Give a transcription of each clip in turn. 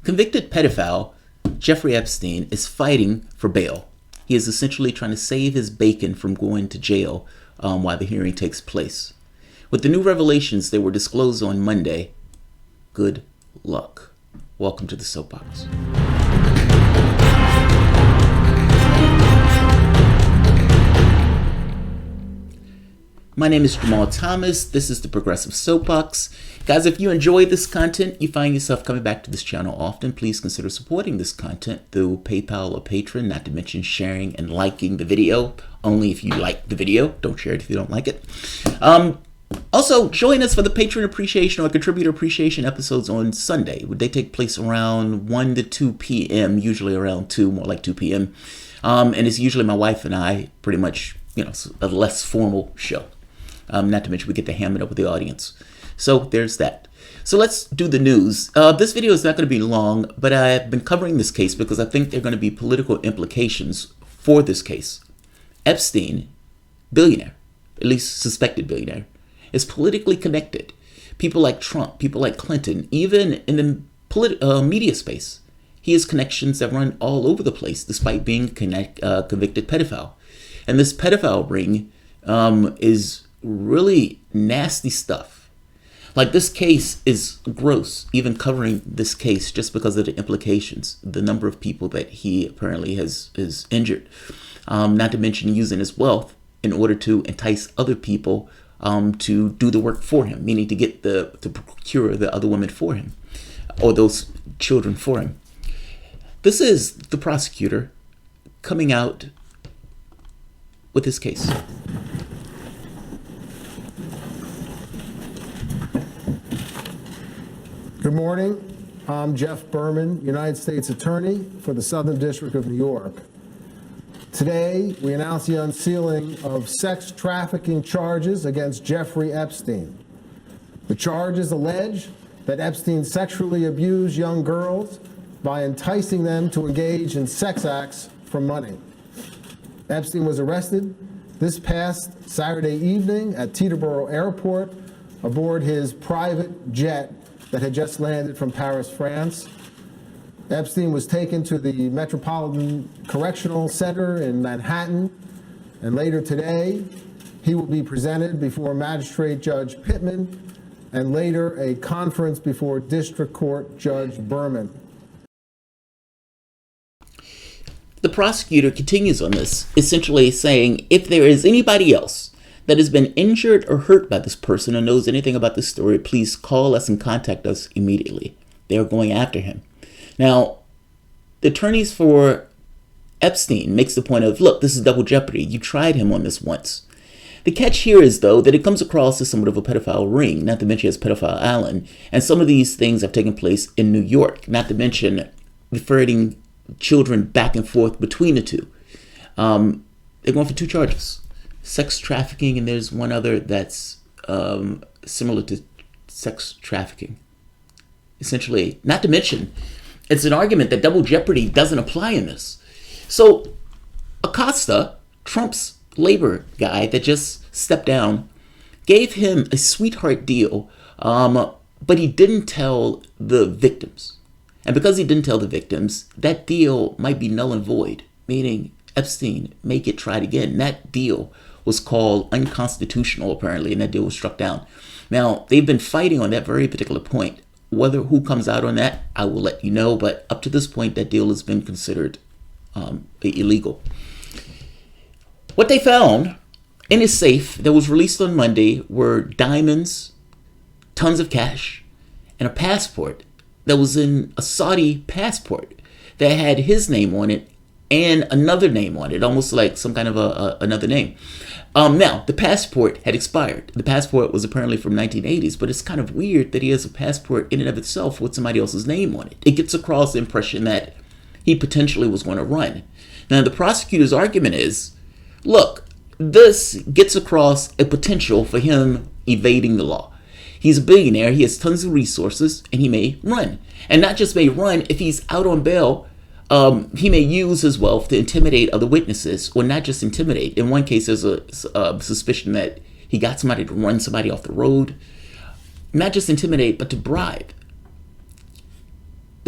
Convicted pedophile Jeffrey Epstein is fighting for bail. He is essentially trying to save his bacon from going to jail while the hearing takes place. With the new revelations that were disclosed on Monday, good luck. Welcome to the Soapbox. My name is Jamarl Thomas. This is the Progressive Soapbox. Guys, if you enjoy this content, you find yourself coming back to this channel often, please consider supporting this content through PayPal or Patreon, not to mention sharing and liking the video. Only if you like the video. Don't share it if you don't like it. Also, join us for the Patron Appreciation or Contributor Appreciation episodes on Sunday. They take place around 1 to 2 p.m., usually around 2, more like 2 p.m. And it's usually my wife and I, pretty much, a less formal show. Not to mention we get to ham it up with the audience. So there's that. So let's do the news. This video is not going to be long, but I've been covering this case because I think there are going to be political implications for this case. Epstein, billionaire, at least suspected billionaire, is politically connected. People like Trump, people like Clinton, even in the media space, he has connections that run all over the place despite being a convicted pedophile. And this pedophile ring is really nasty stuff. Like, this case is gross, even covering this case just because of the implications, the number of people that he apparently has injured, not to mention using his wealth in order to entice other people to do the work for him, meaning to procure the other women for him or those children for him. This is the prosecutor coming out with his case. Good morning. I'm Jeff Berman, United States Attorney for the Southern District of New York. Today, we announce the unsealing of sex trafficking charges against Jeffrey Epstein. The charges allege that Epstein sexually abused young girls by enticing them to engage in sex acts for money. Epstein was arrested this past Saturday evening at Teterboro Airport aboard his private jet that had just landed from Paris, France. Epstein was taken to the Metropolitan Correctional Center in Manhattan, and later today, he will be presented before Magistrate Judge Pittman, and later a conference before District Court Judge Berman. The prosecutor continues on this, essentially saying, if there is anybody else that has been injured or hurt by this person or knows anything about this story, please call us and contact us immediately. They are going after him. Now, the attorneys for Epstein makes the point of, look, this is double jeopardy. You tried him on this once. The catch here is, though, that it comes across as somewhat of a pedophile ring, not to mention as pedophile island. And some of these things have taken place in New York, not to mention referring children back and forth between the two. They're going for 2 charges. Sex trafficking, and there's one other that's similar to sex trafficking. Essentially, not to mention, it's an argument that double jeopardy doesn't apply in this. So Acosta, Trump's labor guy that just stepped down, gave him a sweetheart deal, but he didn't tell the victims. And because he didn't tell the victims, that deal might be null and void, meaning Epstein may get tried again. That deal was called unconstitutional, apparently, and that deal was struck down. Now, they've been fighting on that very particular point. Who comes out on that, I will let you know, but up to this point, that deal has been considered illegal. What they found in his safe that was released on Monday were diamonds, tons of cash, and a passport that was in a Saudi passport that had his name on it and another name on it, almost like some kind of another name. Now, the passport had expired. The passport was apparently from 1980s, but it's kind of weird that he has a passport in and of itself with somebody else's name on it. It gets across the impression that he potentially was going to run. Now, the prosecutor's argument is, look, this gets across a potential for him evading the law. He's a billionaire, he has tons of resources, and he may run. And not just may run, if he's out on bail, he may use his wealth to intimidate other witnesses, or not just intimidate. In one case, there's a suspicion that he got somebody to run somebody off the road. Not just intimidate, but to bribe.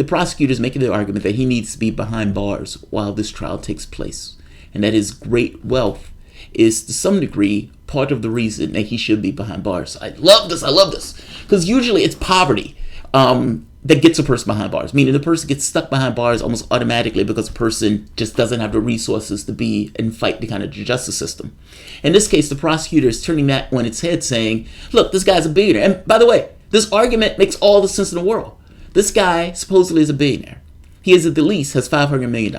the prosecutor is making the argument that he needs to be behind bars while this trial takes place, and that his great wealth is to some degree part of the reason that he should be behind bars. I love this, because usually it's poverty that gets a person behind bars, meaning the person gets stuck behind bars almost automatically because the person just doesn't have the resources to be and fight the kind of justice system. In this case, the prosecutor is turning that on its head, saying, look, this guy's a billionaire. And by the way, this argument makes all the sense in the world. This guy supposedly is a billionaire. He is at the least has $500 million.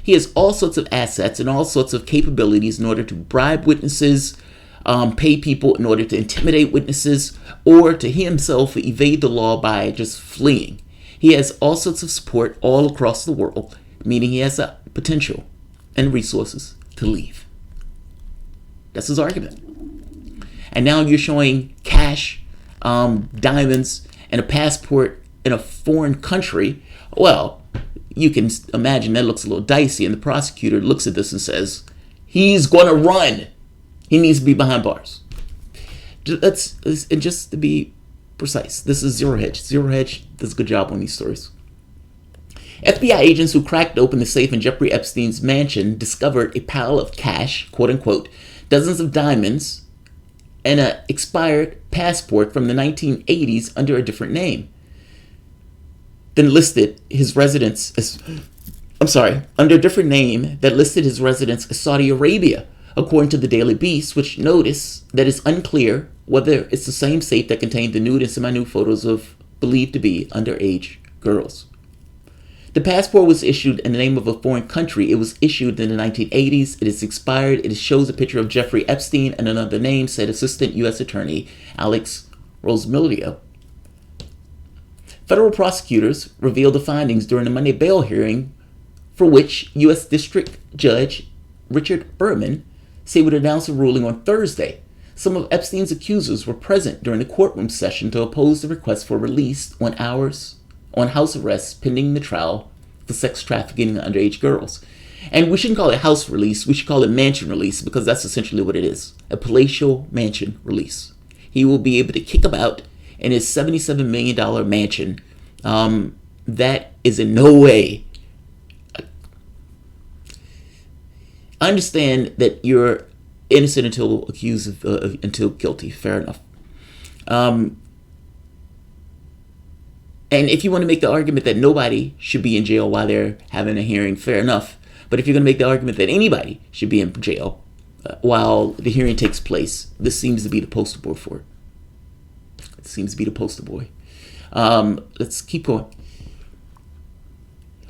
He has all sorts of assets and all sorts of capabilities in order to bribe witnesses, pay people in order to intimidate witnesses, or to himself evade the law by just fleeing. He has all sorts of support all across the world, meaning he has the potential and resources to leave. That's his argument. And now you're showing cash, diamonds, and a passport in a foreign country. Well, you can imagine that looks a little dicey, and the prosecutor looks at this and says, he's going to run. He needs to be behind bars. And just to be precise, this is Zero Hedge. Zero Hedge does a good job on these stories. FBI agents who cracked open the safe in Jeffrey Epstein's mansion discovered a pile of cash, quote unquote, dozens of diamonds, and an expired passport from the 1980s under a different name. Then listed his residence as, under a different name that listed his residence as Saudi Arabia, according to the Daily Beast, which noticed that it's unclear whether it's the same safe that contained the nude and semi-nude photos of believed to be underage girls. The passport was issued in the name of a foreign country. It was issued in the 1980s. It is expired. It shows a picture of Jeffrey Epstein and another name, said Assistant U.S. Attorney Alex Rosmilio. Federal prosecutors revealed the findings during the Monday bail hearing, for which U.S. District Judge Richard Berman said would announce a ruling on Thursday. Some of Epstein's accusers were present during the courtroom session to oppose the request for release on house arrest pending the trial for sex trafficking of underage girls. And we shouldn't call it house release, we should call it mansion release, because that's essentially what it is, a palatial mansion release. He will be able to kick about in his $77 million mansion. That is in no way... I understand that you're innocent until accused until guilty. Fair enough. And if you want to make the argument that nobody should be in jail while they're having a hearing, fair enough. But if you're going to make the argument that anybody should be in jail while the hearing takes place, this seems to be the poster boy for it. It seems to be the poster boy. Let's keep going.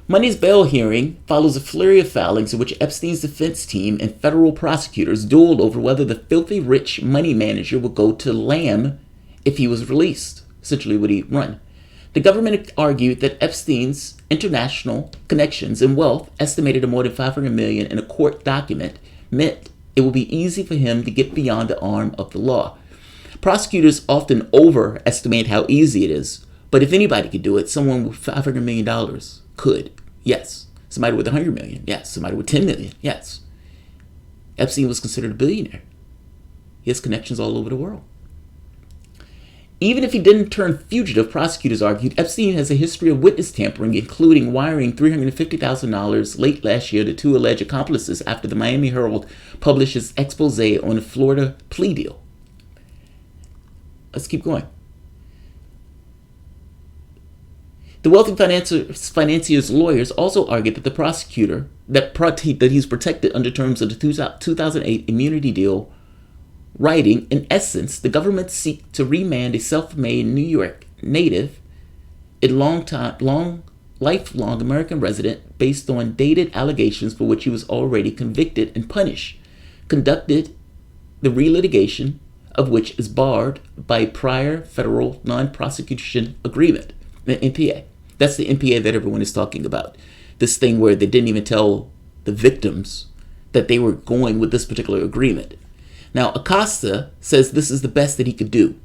Monday's bail hearing follows a flurry of filings in which Epstein's defense team and federal prosecutors dueled over whether the filthy rich money manager would go to Lamb if he was released, essentially would he run. The government argued that Epstein's international connections and wealth, estimated at more than $500 million in a court document, meant it would be easy for him to get beyond the arm of the law. Prosecutors often overestimate how easy it is, but if anybody could do it, someone with $500 million could. Yes. Somebody with $100 million. Yes. Somebody with $10 million. Yes. Epstein was considered a billionaire. He has connections all over the world. Even if he didn't turn fugitive, prosecutors argued Epstein has a history of witness tampering, including wiring $350,000 late last year to two alleged accomplices after the Miami Herald published its expose on a Florida plea deal. Let's keep going. The wealthy financier's lawyers also argued that the prosecutor, that he's protected under terms of the 2008 immunity deal, writing, in essence, the government seek to remand a self-made New York native, a lifelong American resident based on dated allegations for which he was already convicted and punished, conducted the relitigation of which is barred by a prior federal non-prosecution agreement, the NPA. That's the NPA that everyone is talking about. This thing where they didn't even tell the victims that they were going with this particular agreement. Now, Acosta says this is the best that he could do.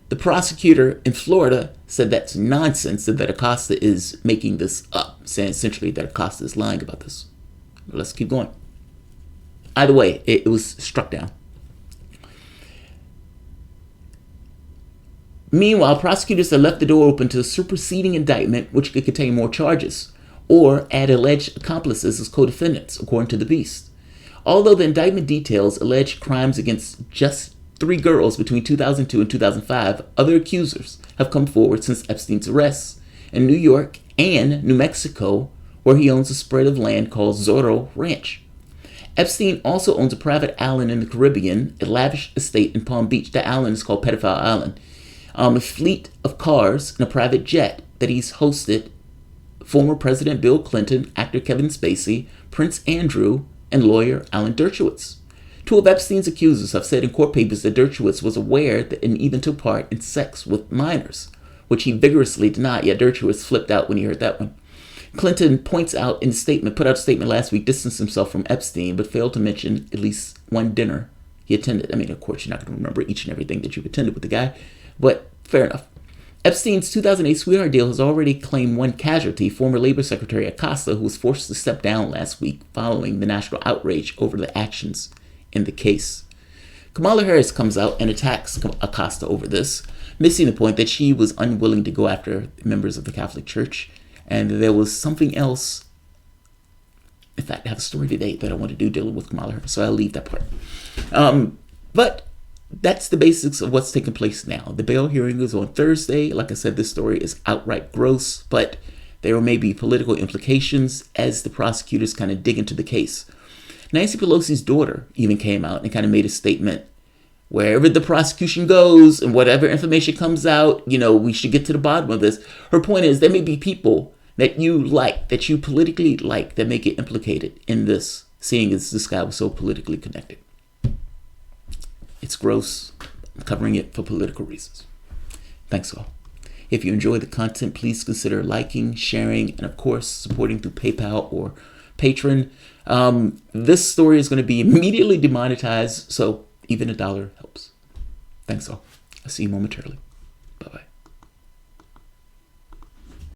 The prosecutor in Florida said that's nonsense and that Acosta is making this up, saying essentially that Acosta is lying about this. But let's keep going. Either way, it was struck down. Meanwhile, prosecutors have left the door open to a superseding indictment, which could contain more charges, or add alleged accomplices as co-defendants, according to the Beast. Although the indictment details alleged crimes against just 3 girls between 2002 and 2005, other accusers have come forward since Epstein's arrest in New York and New Mexico, where he owns a spread of land called Zorro Ranch. Epstein also owns a private island in the Caribbean, a lavish estate in Palm Beach. The island is called Pedophile Island. A fleet of cars and a private jet that he's hosted former President Bill Clinton, actor Kevin Spacey, Prince Andrew, and lawyer Alan Dershowitz. 2 of Epstein's accusers have said in court papers that Dershowitz was aware that and even took part in sex with minors, which he vigorously denied, yet Dershowitz flipped out when he heard that one. Clinton put out a statement last week, distanced himself from Epstein, but failed to mention at least one dinner he attended. I mean, of course, you're not going to remember each and everything that you've attended with the guy, but fair enough. Epstein's 2008 sweetheart deal has already claimed one casualty, former Labor Secretary Acosta, who was forced to step down last week following the national outrage over the actions in the case. Kamala Harris comes out and attacks Acosta over this, missing the point that she was unwilling to go after members of the Catholic Church. And there was something else. In fact, I have a story today that I want to do dealing with Kamala Harris, so I'll leave that part. But that's the basics of what's taking place now. The bail hearing is on Thursday. Like I said, this story is outright gross, but there may be political implications as the prosecutors kind of dig into the case. Nancy Pelosi's daughter even came out and kind of made a statement. Wherever the prosecution goes and whatever information comes out, we should get to the bottom of this. Her point is there may be people that you like, that you politically like, that may get implicated in this, seeing as this guy was so politically connected. It's gross. I'm covering it for political reasons. Thanks all. If you enjoy the content, please consider liking, sharing, and of course, supporting through PayPal or Patreon. This story is going to be immediately demonetized, so even $1 helps. Thanks all. I'll see you momentarily. Bye-bye.